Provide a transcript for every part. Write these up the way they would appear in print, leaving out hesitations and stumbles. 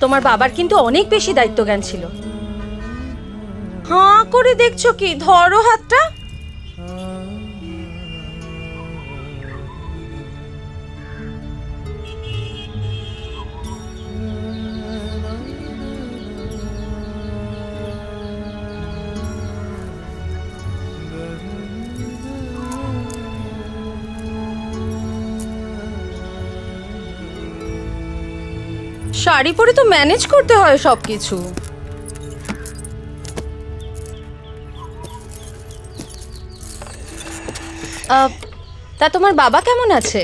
তোমার বাবার কিন্তু অনেক বেশি দায়িত্ব জ্ঞান ছিল। হাঁ করে দেখছো কি? ধরো হাতটা। শাড়ি পরে তো ম্যানেজ করতে হয় সবকিছু। তা তোমার বাবা কেমন আছে?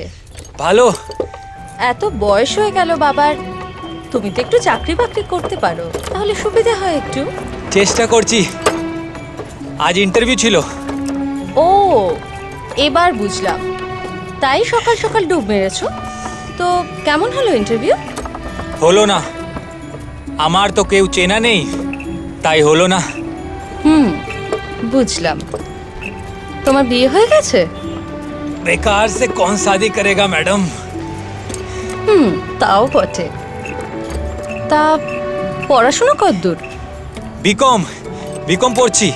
ভালো। এত বয়স হয়ে গেল বাবার, তুমি তো একটু চাকরি বাকরি করতে পারো, তাহলে সুবিধা হয় একটু। চেষ্টা করছি। আজ ইন্টারভিউ ছিল। ও, এবার বুঝলাম। তাই সকাল সকাল ডুব মেরেছো। তো কেমন হলো ইন্টারভিউ? হলো না, আমার তো কেউ চেনা নেই, তাই হলো না। বুঝলাম। তোমার বিয়ে হয়ে গেছে? বেকার সে কौन शादी करेगा ম্যাডাম। তাও বটে। তা পড়াশোনা কতদূর? বিকম বিকম পড়ছি।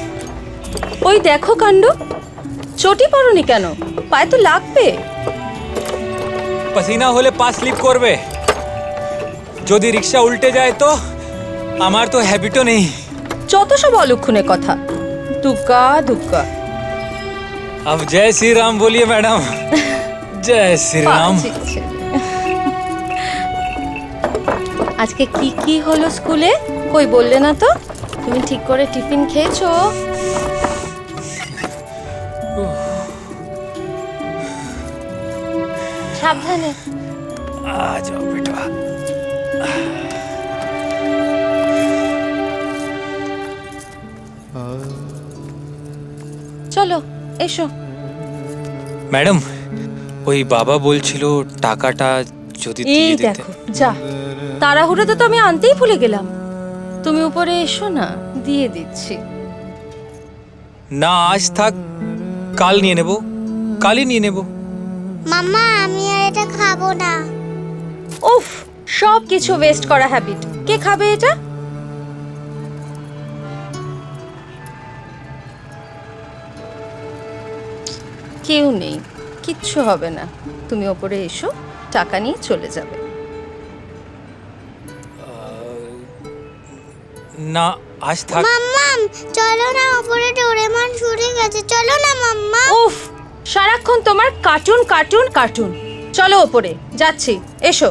ওই দেখো কাণ্ড, চটি পরনি কেন? পায়ে তো লাগবে। পসিনা হলে পা স্লিপ করবে, যদি রিক্সা উল্টে যায় তো। আমার তো হ্যাবিটও নেই। যত সব অলক্ষণের কথা। দুগ্গা দুগ্গা। अब जय श्री राम बोलिए मैडम। जय श्री राम। আজকে কি কি হলো স্কুলে? কই বললে না তো। তুমি ঠিক করে টিফিন খেয়েছো? সাবধানে। आ जाओ बेटा। চলো এসো। ম্যাডাম, ওই বাবা বলছিল টাকাটা যদি এই দিয়ে দিতে। দেখো, যা তাড়াহুড়োতে তো আমি আনতেই ভুলে গেলাম। তুমি উপরে এসো না, দিয়ে দিচ্ছি। না আজ থাক, কাল নিয়ে নেব, কালই নিয়ে নেব। মাম্মা আমি আর এটা খাবো না। উফ, সব কিছু ওয়েস্ট করা হ্যাবিট। কে খাবে এটা? কেউ নেই, কিচ্ছু হবে না। তুমি ওপরে এসো, টাকা নিয়ে চলে যাবে। না আজ থাক। মাম্মাম চলো না, উপরে ডোরেমন ছুটে গেছে, চলো না মাম্মা। উফ, সারাক্ষণ তোমার কার্টুন কার্টুন কার্টুন। চলো ওপরে, যাচ্ছি, এসো।